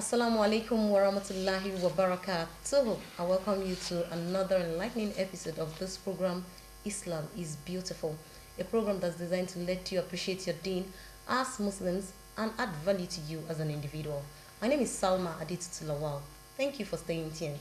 Assalamu alaikum wa rahmatullahi wa barakatuh. I welcome you to another enlightening episode of this program, Islam is Beautiful, a program that's designed to let you appreciate your deen as Muslims and add value to you as an individual. My name is Salma Aditutu Lawal. Thank you for staying tuned.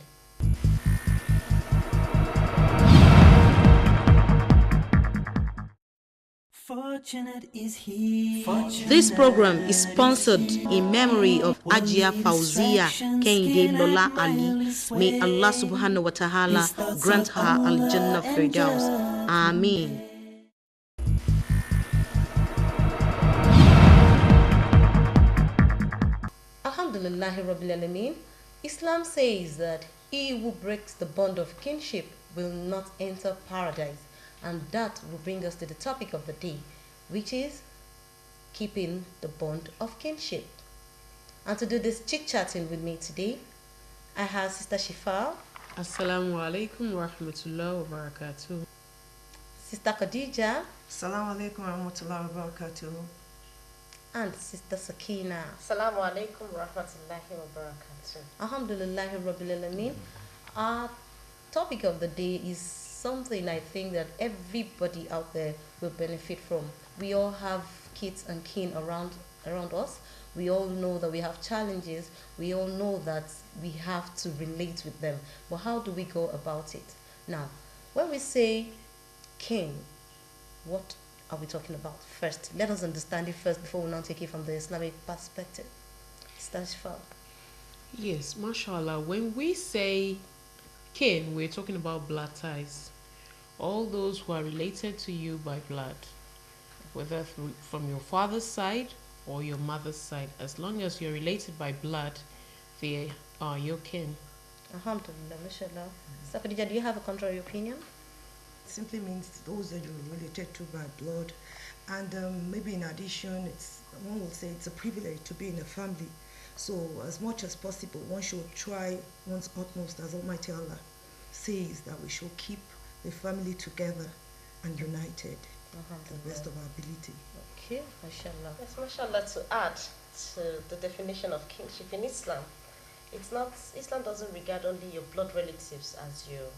Fortunate is he. This program is sponsored in memory of Ajia Fauzia Kehinde Lola Ali. May Allah subhanahu wa ta'ala grant her Al-Jannah Firdaus. Ameen. Alhamdulillahi Rabbil Alameen. Islam says that he who breaks the bond of kinship will not enter paradise. And that will bring us to the topic of the day, which is keeping the bond of kinship. And to do this chit-chatting with me today, I have Sister Shifa, Assalamu alaikum wa rahmatullahi wa barakatuh. Sister Khadija, Assalamu alaikum wa rahmatullahi wa barakatuh. and Sister Sakina. Assalamu alaikum wa rahmatullahi wa barakatuh. Alhamdulillahi Rabbil Alameen. Our topic of the day is something I think that everybody out there will benefit from. We all have kids and kin around us. We all know that we have challenges. We all know that we have to relate with them. But how do we go about it? Now, when we say kin, what are we talking about? First, let us understand it first before we now take it from the Islamic perspective. Stashfal. Yes, mashallah. When we say kin, we're talking about blood ties. All those who are related to you by blood, whether from your father's side or your mother's side, as long as you're related by blood, they are your kin. Alhamdulillah, mashallah. Sister Khadija, do you have a contrary opinion? It simply means those that you're related to by blood. And maybe in addition, one will say it's a privilege to be in a family. So as much as possible, one should try one's utmost, as Almighty Allah says, that we should keep the family together and united to the best of our ability. Okay, mashallah. Yes, mashallah, to add to the definition of kinship in Islam, Islam doesn't regard only your blood relatives as your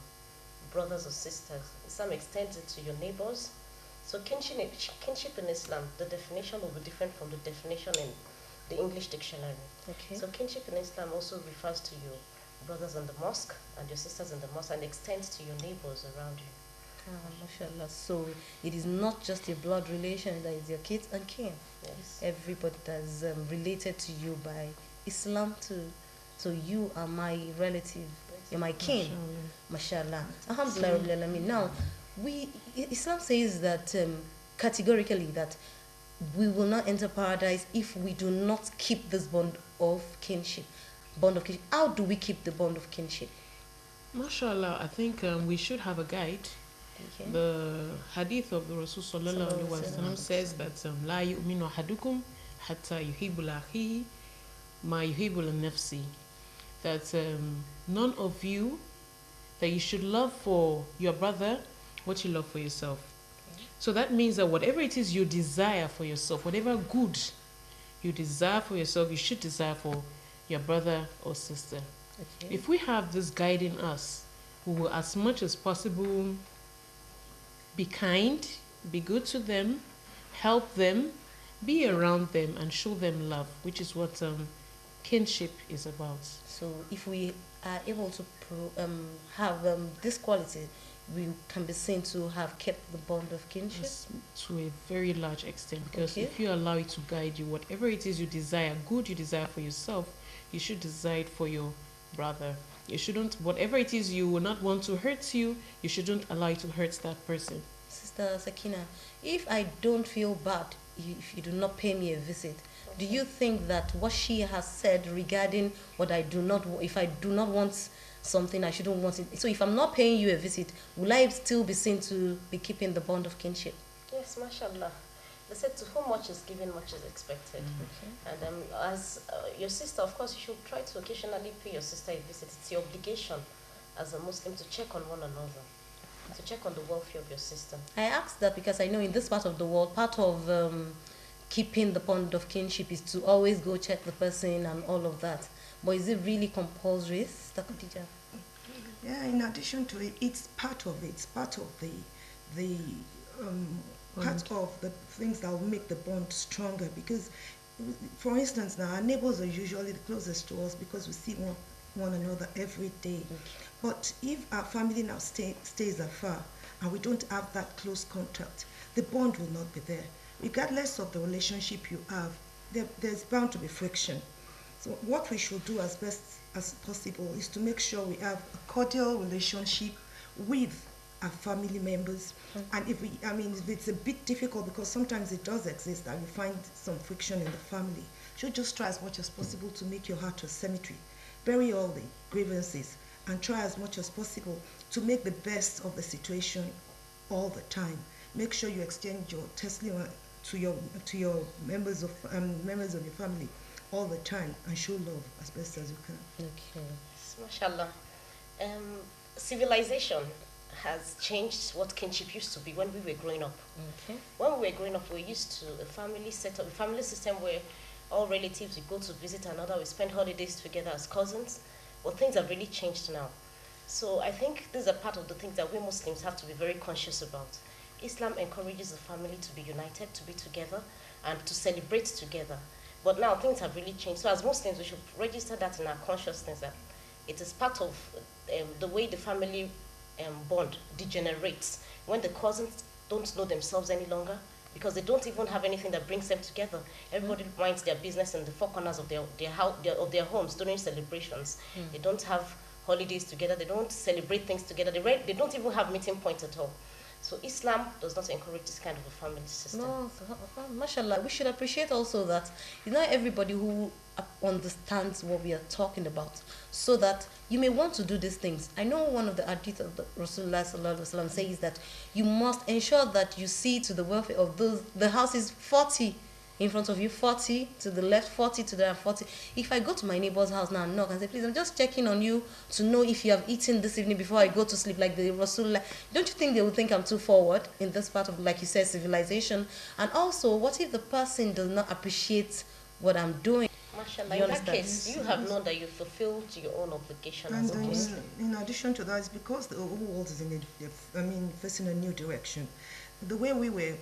brothers or sisters. Islam extends it to your neighbors. So kinship in Islam, the definition will be different from the definition in the English dictionary. Okay. So kinship in Islam also refers to your brothers in the mosque and your sisters in the mosque and extends to your neighbors around you. Mashallah. So it is not just a blood relation, that is your kids and kin. Yes. Everybody that is related to you by Islam too. So you are my relative, you're my kin. Mashallah. Alhamdulillah Rabbil Alameen. Now, Islam says that categorically that we will not enter paradise if we do not keep this bond of kinship. How do we keep the bond of kinship? Mashallah, I think we should have a guide. Okay. The hadith of the Rasul sallallahu alaihi wasallam says that la yu'minu ahadukum hatta yuhibbu li akhihi ma yuhibbu li nafsi. That none of you, that you should love for your brother what you love for yourself. Okay. So that means that whatever it is you desire for yourself, whatever good you desire for yourself, you should desire for your brother or sister. Okay. If we have this guiding us, we will as much as possible be kind, be good to them, help them, be around them, and show them love, which is what kinship is about. So if we are able to have this quality, we can be seen to have kept the bond of kinship. Yes, to a very large extent, because Okay. if you allow it to guide you, whatever it is you desire, good you desire for yourself, you should desire it for your brother. You shouldn't, whatever it is you will not want to hurt you, you shouldn't allow it to hurt that person. Sister Sakina, if I don't feel bad if you do not pay me a visit, do you think that what she has said regarding what I do not, if I do not want something, I shouldn't want it? So if I'm not paying you a visit, will I still be seen to be keeping the bond of kinship? Yes, mashallah. They said to whom much is given, much is expected. Okay. And as your sister, of course, you should try to occasionally pay your sister a visit. It's your obligation as a Muslim to check on one another, to check on the welfare of your sister. I asked that because I know in this part of the world, part of keeping the bond of kinship is to always go check the person and all of that. But is it really compulsory, Sister Khadija? Yeah, in addition to it, it's part of it. It's part of the part of the things that will make the bond stronger. Because, for instance, now our neighbors are usually the closest to us because we see one another every day. But if our family now stays afar and we don't have that close contact, the bond will not be there. Regardless of the relationship you have, there's bound to be friction. So what we should do as best as possible is to make sure we have a cordial relationship with our family members. And if it's a bit difficult because sometimes it does exist that you find some friction in the family, you should just try as much as possible to make your heart a cemetery. Bury all the grievances and try as much as possible to make the best of the situation all the time. Make sure you exchange your testimony to your members of your family all the time and show love as best as you can. Okay. Mashallah. Civilization has changed what kinship used to be when we were growing up. Okay. When we were growing up, we were used to a family setup, a family system where all relatives would go to visit another, we spend holidays together as cousins. But things have really changed now. So I think these are part of the things that we Muslims have to be very conscious about. Islam encourages the family to be united, to be together, and to celebrate together. But now things have really changed. So as Muslims, we should register that in our consciousness that it is part of the way the family bond degenerates when the cousins don't know themselves any longer because they don't even have anything that brings them together. Everybody minds their business in the four corners of their homes during celebrations. They don't have holidays together. They don't celebrate things together. They don't even have meeting points at all. So Islam does not encourage this kind of a family system. No, mashallah. We should appreciate also that it's not everybody who understands what we are talking about. So that you may want to do these things. I know one of the hadith of the Rasulullah sallallahu alaihi wasallam says that you must ensure that you see to the welfare of those. The house is 40 in front of you, 40 to the left, 40 to the right, 40. If I go to my neighbor's house now and knock and say, please, I'm just checking on you to know if you have eaten this evening before I go to sleep, like the Rasulullah, don't you think they would think I'm too forward in this part of, like you said, civilization? And also, what if the person does not appreciate what I'm doing? Mashallah, in that case, you have known that you fulfilled your own obligation as a Muslim. In addition to that, it's because the whole world is facing a new direction. The way we were,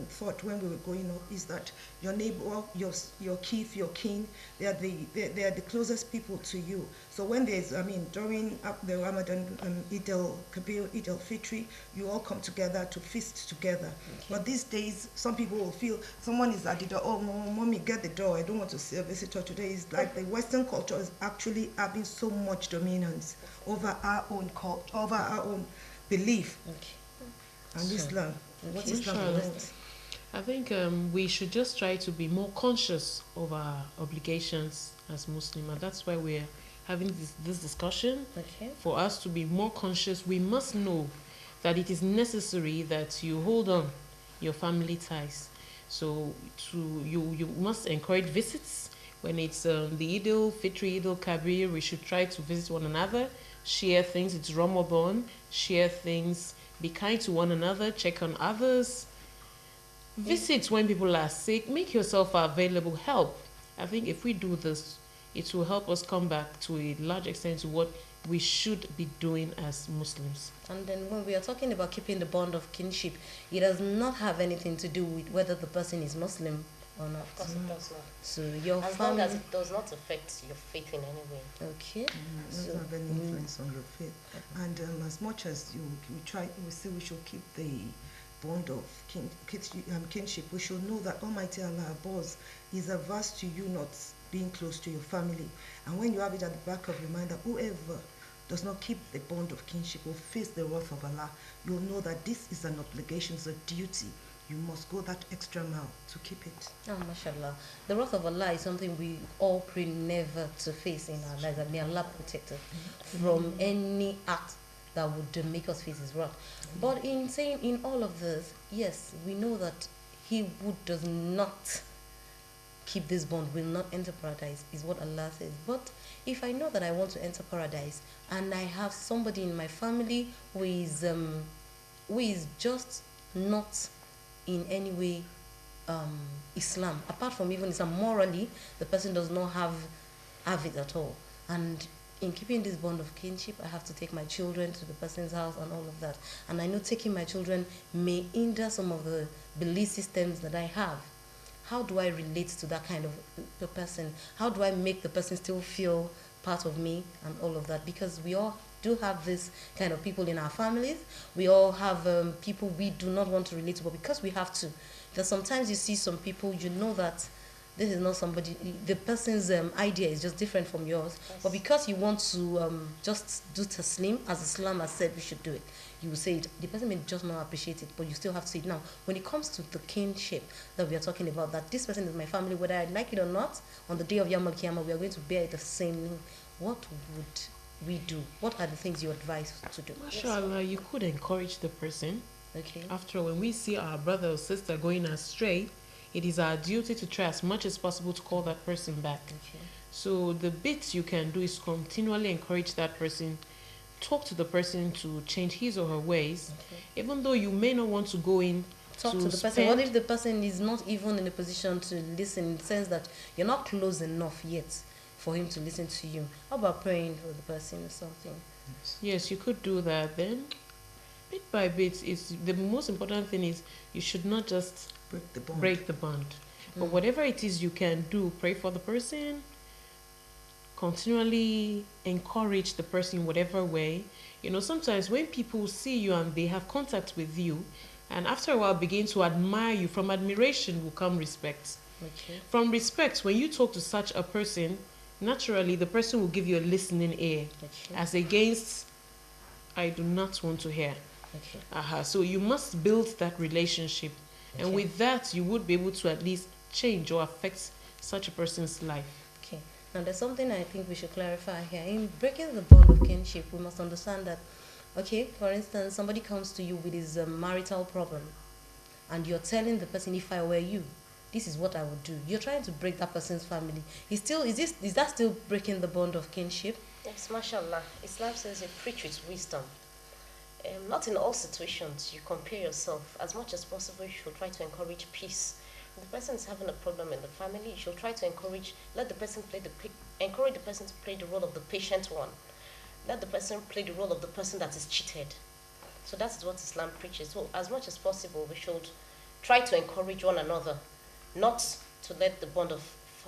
thought when we were growing up is that your neighbor, your kith, your kin, they are the closest people to you. So when there's, during the Ramadan, Eid al-Kabir, Eid al-Fitri, you all come together to feast together. Okay. But these days, some people will feel someone is at the door, oh, mommy, get the door, I don't want to see a visitor today. It's like the Western culture is actually having so much dominance over our own culture, over our own belief. Okay. And Islam. What is that? I think we should just try to be more conscious of our obligations as Muslim, and that's why we're having this discussion. Okay. For us to be more conscious, we must know that it is necessary that you hold on your family ties. So you must encourage visits. When it's the Eid al-Fitr, Eid al-Kabir, we should try to visit one another, share things. It's Ramadan, share things. Be kind to one another, check on others. Visit when people are sick, make yourself available, help. I think if we do this, it will help us come back to a large extent to what we should be doing as Muslims. And then when we are talking about keeping the bond of kinship, it does not have anything to do with whether the person is Muslim or not. Of course it does not. So your as long as it does not affect your faith in any way. Okay. It doesn't have any influence on your faith. And as much as we say we should keep the bond of kinship, we should know that Almighty Allah above is averse to you not being close to your family. And when you have it at the back of your mind that whoever does not keep the bond of kinship will face the wrath of Allah, you'll know that this is an obligation, it's a duty. You must go that extra mile to keep it. Oh, mashallah. The wrath of Allah is something we all pray never to face in our lives. And may Allah protect us from any act that would make us face His wrath. But in all of this, yes, we know that he who does not keep this bond will not enter paradise, is what Allah says. But if I know that I want to enter paradise and I have somebody in my family who is just not in any way Islam. Apart from even Islam, morally, the person does not have it at all. And in keeping this bond of kinship, I have to take my children to the person's house and all of that. And I know taking my children may hinder some of the belief systems that I have. How do I relate to that kind of a person? How do I make the person still feel part of me and all of that? Because we all do have this kind of people in our families. We all have people we do not want to relate to, but because we have to. Because sometimes you see some people, you know that this is not somebody, the person's idea is just different from yours. Yes. But because you want to just do taslim, as Islam has said we should do it, you will say it. The person may just not appreciate it, but you still have to say it. Now, when it comes to the kinship that we are talking about, that this person is my family, whether I like it or not, on the day of Yom Kiyama, we are going to bear the same name. What would we do? What are the things you advise to do? Mashallah, you could encourage the person. Okay. After all, when we see our brother or sister going astray, it is our duty to try as much as possible to call that person back. Okay. So the bit you can do is continually encourage that person, talk to the person to change his or her ways, Okay. even though you may not want to go in Talk to the person. spend- What if the person is not even in a position to listen, in the sense that you're not close enough yet for him to listen to you? How about praying for the person or something? Yes, you could do that. Then, bit by bit, is the most important thing is you should not just Break the bond. break the bond, but Mm. whatever it is you can do, pray for the person, continually encourage the person in whatever way. You know, sometimes when people see you and they have contact with you, and after a while begin to admire you, from admiration will come respect. Okay. From respect, when you talk to such a person, naturally the person will give you a listening ear, Okay. as against, I do not want to hear. Okay. So you must build that relationship, and Okay. with that you would be able to at least change or affect such a person's life. Okay. Now, there's something I think we should clarify here. In breaking the bond of kinship, we must understand that, okay, for instance, somebody comes to you with his marital problem, and you're telling the person, if I were you, this is what I would do. You're trying to break that person's family. Is that still breaking the bond of kinship? Yes, mashallah. Islam says you preach with wisdom. Not in all situations you compare yourself. As much as possible, you should try to encourage peace. If the person is having a problem in the family, you should try to encourage the person to play the role of the patient one. Let the person play the role of the person that is cheated. So that is what Islam preaches. So as much as possible, we should try to encourage one another, not to let the bond of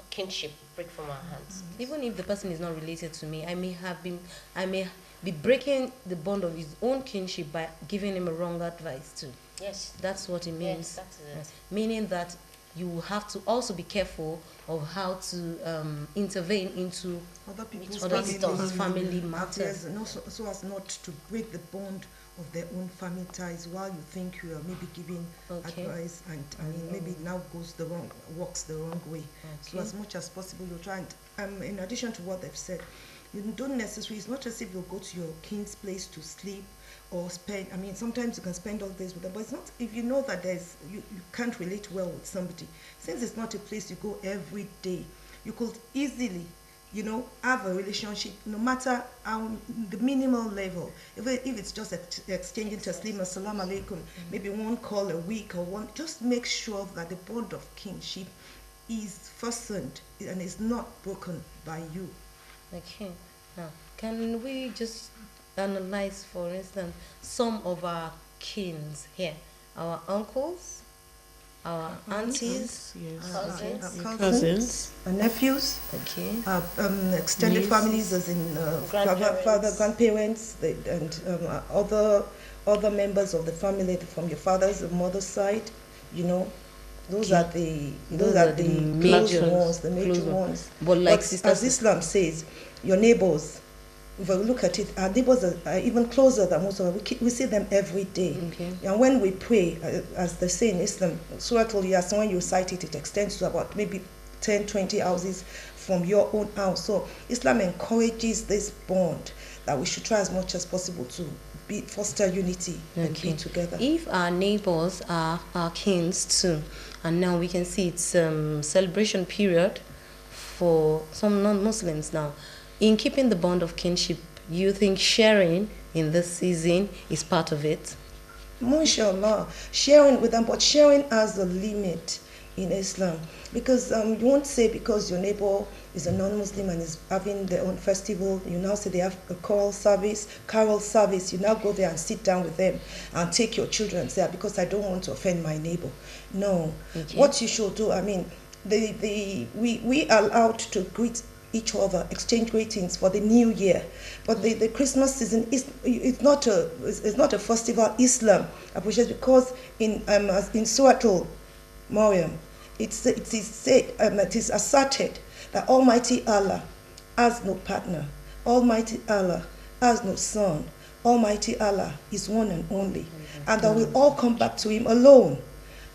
kinship break from our hands. Even if the person is not related to me, I may be breaking the bond of his own kinship by giving him a wrong advice too. Yes. That's what it means. Yes, that is it. Yes. Meaning that you have to also be careful of how to intervene into Other people's other family, people's family matters. affairs, and also so as not to break the bond of their own family ties while you think you are maybe giving Okay. advice, and maybe now works the wrong way. So Okay. as much as possible, you try and in addition to what they've said, you don't necessarily, it's not as if you'll go to your king's place to sleep or spend, sometimes you can spend all days with them, but it's not, if you know that you can't relate well with somebody, since it's not a place you go every day, you could easily, have a relationship, no matter the minimal level. If it's just exchanging taslim, assalamu alaikum, maybe one call a week or one, just make sure that the bond of kinship is fastened and is not broken by you. Okay. Now, can we just analyze, for instance, some of our kins here? Our uncles, our aunties, Yes. Cousins, nephews, okay, extended Niece. families, as in father, grandparents, and other members of the family from your father's and mother's side. Those are the major ones, the major close ones. ones. but like But sisters, as Islam says, your neighbors, if we look at it, our neighbors are even closer than most of us. We see them every day. okay, And when we pray, as they say in Islam, Surah Al-Yasin, when you cite it, it extends to about maybe 10, 20 houses from your own house. So Islam encourages this bond that we should try as much as possible to foster unity and Okay. be together. if our neighbors are our kins too, and now we can see it's celebration period for some non-Muslims now. In keeping the bond of kinship, you think sharing in this season is part of it? MashaAllah, sharing with them, but sharing has a limit. in Islam, because you won't say because your neighbor is a non-Muslim and is having their own festival, you now say they have a carol service, you now go there and sit down with them and take your children and say, because I don't want to offend my neighbor. No. Okay. What you should do, I mean, we are allowed to greet each other, exchange greetings for the new year, but the Christmas season it's not a festival Islam appreciates, because in Surah Al-Maryam it is asserted that Almighty Allah has no partner, Almighty Allah has no son, Almighty Allah is one and only, and that we'll all come back to Him alone.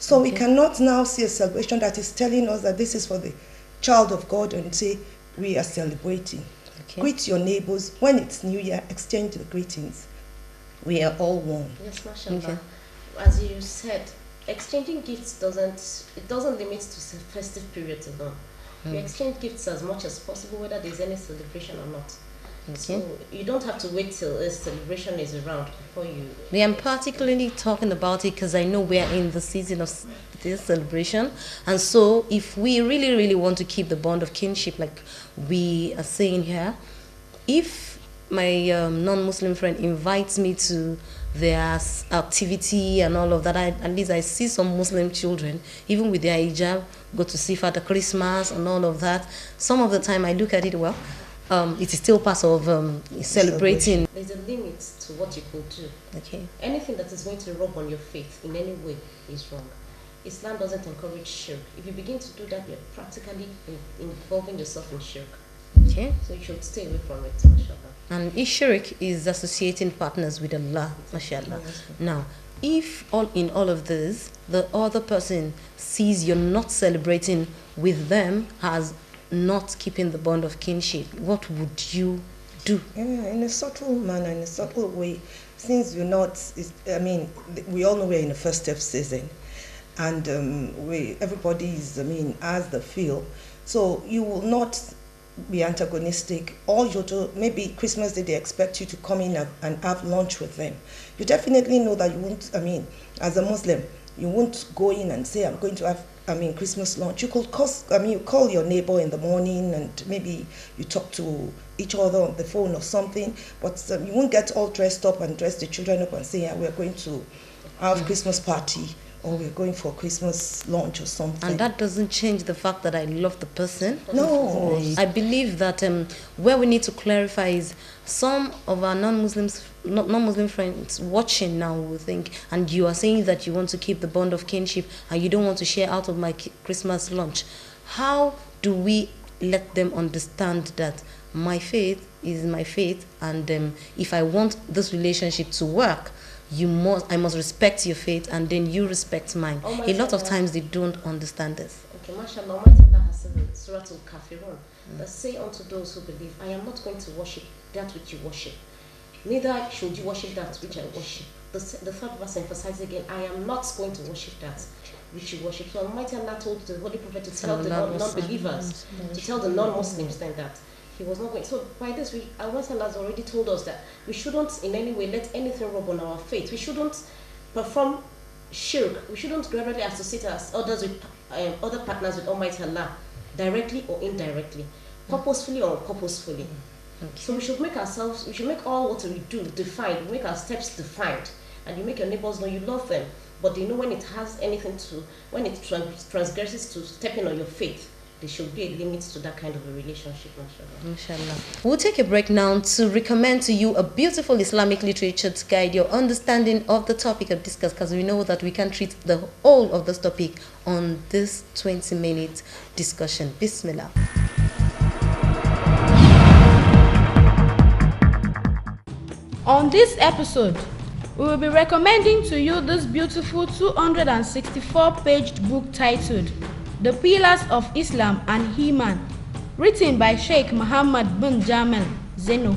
So we cannot now see a celebration that is telling us that this is for the child of God and say we are celebrating. Okay. Greet your neighbors when it's New Year. Exchange the greetings. We are all one. Yes, mashallah. Okay. As you said, exchanging gifts doesn't limit to festive periods alone. You exchange gifts as much as possible, whether there's any celebration or not. Okay. So you don't have to wait till a celebration is around before you. We am particularly talking about it because I know we are in the season of this celebration, and so if we really want to keep the bond of kinship, like we are saying here, if my non-Muslim friend invites me to their activity and all of that, at least I see some Muslim children, even with their hijab, go to see Father Christmas and all of that. Some of the time I look at it, well, it is still part of celebrating. There's a limit to what you could do. Okay. Anything that is going to rub on your faith in any way is wrong. Islam doesn't encourage shirk. If you begin to do that, you're practically involving yourself in shirk. Okay. So you should stay away from it, mashallah. And shirk is associating partners with Allah, mashallah. Now, if in all of this, the other person sees you're not celebrating with them as not keeping the bond of kinship, what would you do? In a subtle manner, in a subtle way, since you're not, I mean, we all know we're in a festive season, and everybody is, has the feel, so you will not be antagonistic. All you do, maybe Christmas Day they expect you to come in and have lunch with them. You definitely know that you won't, as a Muslim, you won't go in and say, I'm going to have Christmas lunch. You could you call your neighbor in the morning and maybe you talk to each other on the phone or something, but you won't get all dressed up and dress the children up and say, yeah, we're going to have Christmas party or we're going for Christmas lunch or something. And that doesn't change the fact that I love the person. No. I believe that where we need to clarify is some of our non-Muslim friends watching now will think, and you are saying that you want to keep the bond of kinship and you don't want to share out of my Christmas lunch. How do we let them understand that my faith is my faith, and if I want this relationship to work, I must respect your faith, and then you respect mine. A lot of times they don't understand this. Okay, mashallah, Allah has said in Surah Al-Kafirun that say unto those who believe, I am not going to worship that which you worship, neither should you worship that which I worship. The third verse emphasizes again, I am not going to worship that which you worship. So Almighty Allah told the Holy Prophet to tell the non-believers, to tell the non-Muslims then that he was not going. So by this, Allah has already told us that we shouldn't in any way let anything rub on our faith. We shouldn't perform shirk. We shouldn't gradually associate others with other partners with Almighty Allah, directly or indirectly, purposefully or unpurposefully. Okay. So we should make all what we do defined. We make our steps defined, and you make your neighbors know you love them, but they know when it transgresses to stepping on your faith. There should be a limit to that kind of a relationship, mashallah. We'll take a break now to recommend to you a beautiful Islamic literature to guide your understanding of the topic of discuss, because we know that we can treat the whole of this topic on this 20-minute discussion. Bismillah. On this episode, we will be recommending to you this beautiful 264-page book titled The Pillars of Islam and Iman, written by Sheikh Muhammad bin Jamal Zeno.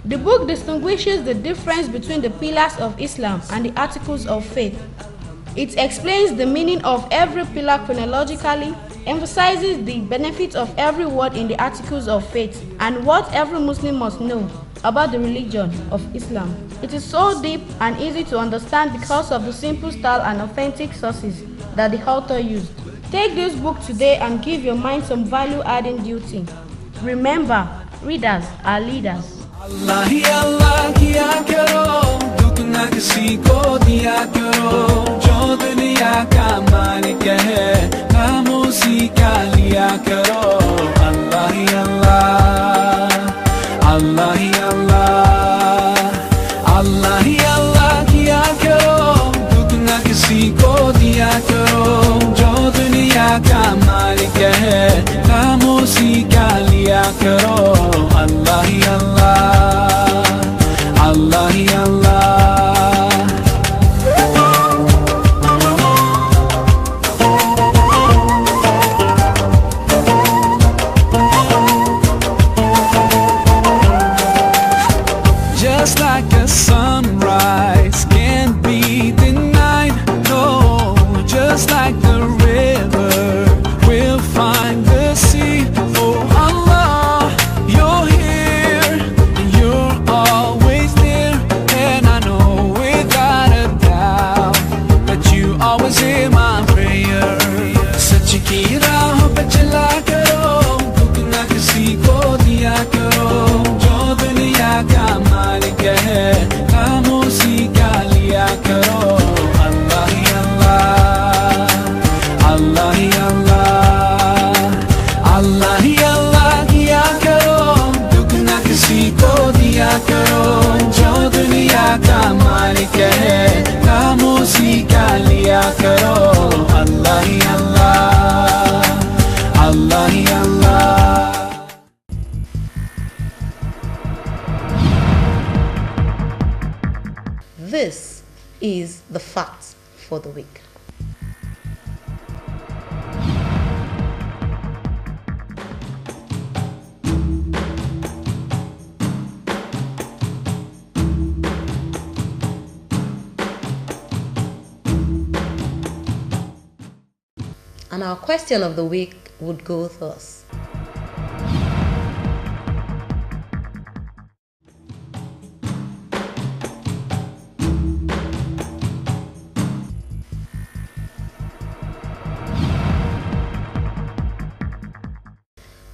The book distinguishes the difference between the pillars of Islam and the articles of faith. It explains the meaning of every pillar chronologically, emphasizes the benefits of every word in the articles of faith, and what every Muslim must know about the religion of Islam. It is so deep and easy to understand because of the simple style and authentic sources that the author used. Take this book today and give your mind some value-adding duty. Remember, readers are leaders. अल्लाह ही अल्लाह किया करो, दुख न किसी को दिया करो, जो दुनिया का मालिक है खामोशी का लिया करो। अल्लाह ही अल्लाह, अल्लाह ही अल्लाह, अल्लाह ही अल्लाह किया करो, दुख न किसी को दिया करो, जो दुनिया का मालिक है खामोशी का लिया करो। अल्लाह ही अल्लाह, अल्लाह ही अल्लाह। Just like a sunrise can't be denied, no. Just like the river will find the sea. Oh Allah, you're here, you're always there, and I know without a doubt that you always hear my prayer. सच की राह पे चला करो, दुख न किसी को दिया करो, जो दुनिया का मालिक है खामोशी का लिया करो। अल्लाह ही अल्लाह, अल्लाह ही अल्लाह, अल्लाह ही अल्लाह किया करो, दुख न किसी को दिया करो, जो दुनिया का मालिक है खामोशी का लिया करो। अल्लाह ही अल्लाह, अल्लाह ही अल्लाह। This is the facts for the week. And our question of the week would go thus.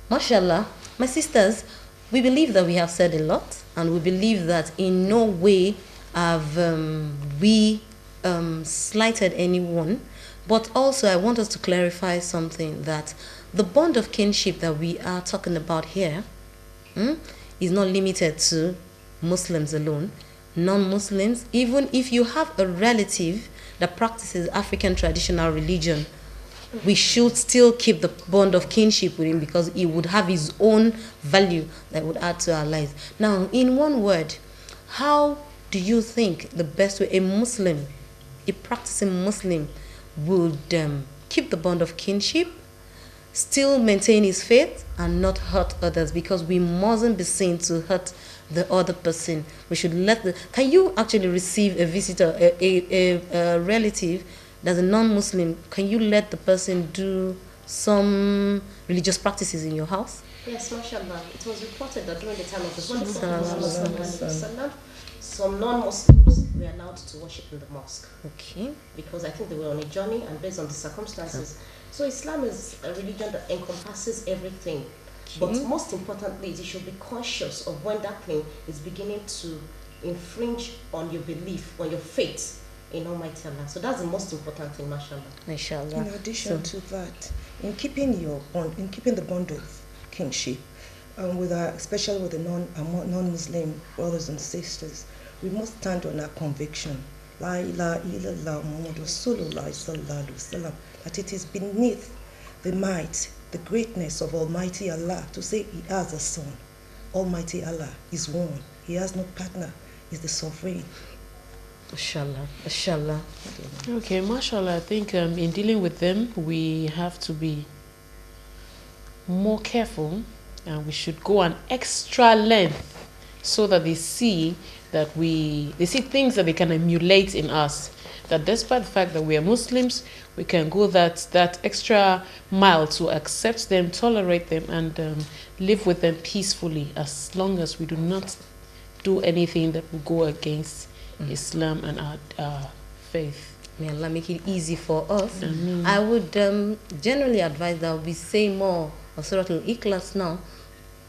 Mashallah, my sisters, we believe that we have said a lot, and we believe that in no way have we slighted anyone. But also, I want us to clarify something, that the bond of kinship that we are talking about here is not limited to Muslims alone. Non-Muslims, even if you have a relative that practices African traditional religion, we should still keep the bond of kinship with him, because he would have his own value that would add to our lives. Now, in one word, how do you think the best way a Muslim, a practicing Muslim, would keep the bond of kinship, still maintain his faith, and not hurt others? Because we mustn't be seen to hurt the other person. We should let the... Can you actually receive a visitor, a relative that's a non-Muslim? Can you let the person do some religious practices in your house? Yes, mashallah. It was reported that during the time of the Prophet, some non-Muslims were allowed to worship in the mosque. Okay. Because I think they were on a journey and based on the circumstances. So Islam is a religion that encompasses everything. But most importantly, you should be conscious of when that thing is beginning to infringe on your belief, on your faith in Almighty Allah. So that's the most important thing, mashallah. Inshallah. In addition to that, in keeping the bond of kinship, especially with the non-Muslim brothers and sisters, we must stand on our conviction, La ilaha illallah Muhammad Rasulullah sallallahu alaihi wasallam, that it is beneath the might, the greatness of Almighty Allah to say He has a son. Almighty Allah is one. He has no partner. He's the sovereign. Inshallah. Inshallah. Okay, mashallah, I think in dealing with them, we have to be more careful, and we should go an extra length so that they see that they see things that they can emulate in us. That despite the fact that we are Muslims, we can go that extra mile to accept them, tolerate them, and live with them peacefully, as long as we do not do anything that will go against Islam and our faith. May Allah make it easy for us. I would generally advise that we say more of Surah Al-Ikhlas now.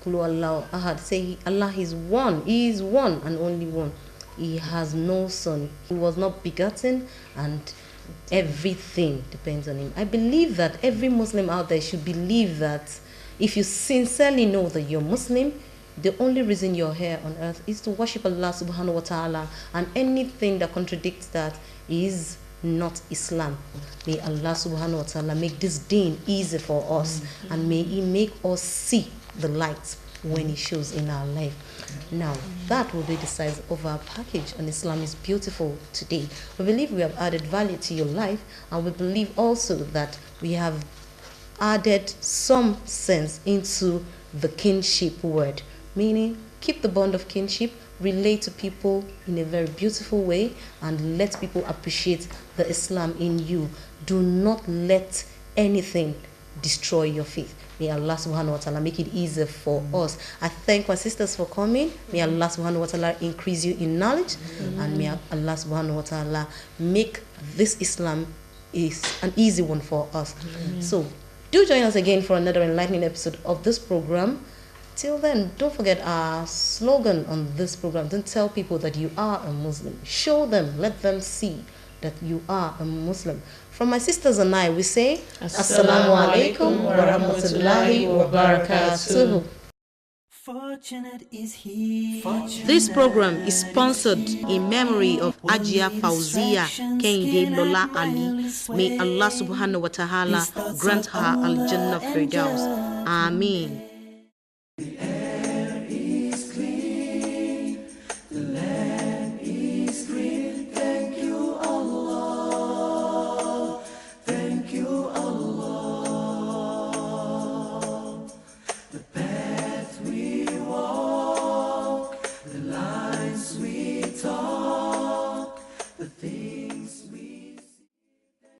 Kulu Allah Ahad. Say Allah is one. He is one and only one. He has no son. He was not begotten, and everything depends on him. I believe that every Muslim out there should believe that if you sincerely know that you're Muslim, the only reason you're here on earth is to worship Allah subhanahu wa ta'ala, and anything that contradicts that is not Islam. May Allah subhanahu wa ta'ala make this deen easy for us, and may He make us see the light when He shows in our life. Now, that will be the size of our package on Islam is Beautiful today. We believe we have added value to your life, and we believe also that we have added some sense into the kinship word, meaning keep the bond of kinship, relate to people in a very beautiful way, and let people appreciate the Islam in you. Do not let anything destroy your faith. May Allah subhanahu wa ta'ala make it easier for us. I thank my sisters for coming. May Allah subhanahu wa ta'ala increase you in knowledge, and may Allah subhanahu wa ta'ala make this Islam is an easy one for us. So do join us again for another enlightening episode of this program. Till then, don't forget our slogan on this program. Don't tell people that you are a Muslim. Show them, let them see that you are a Muslim. From my sisters and I, we say, Assalamu alaikum wa rahmatullahi wa barakatuh. Fortunate is he. This program is sponsored in memory of Ajia Fauzia Kehinde Lola Ali. May Allah subhanahu wa ta'ala grant her Al-Jannah Firdaus. Ameen.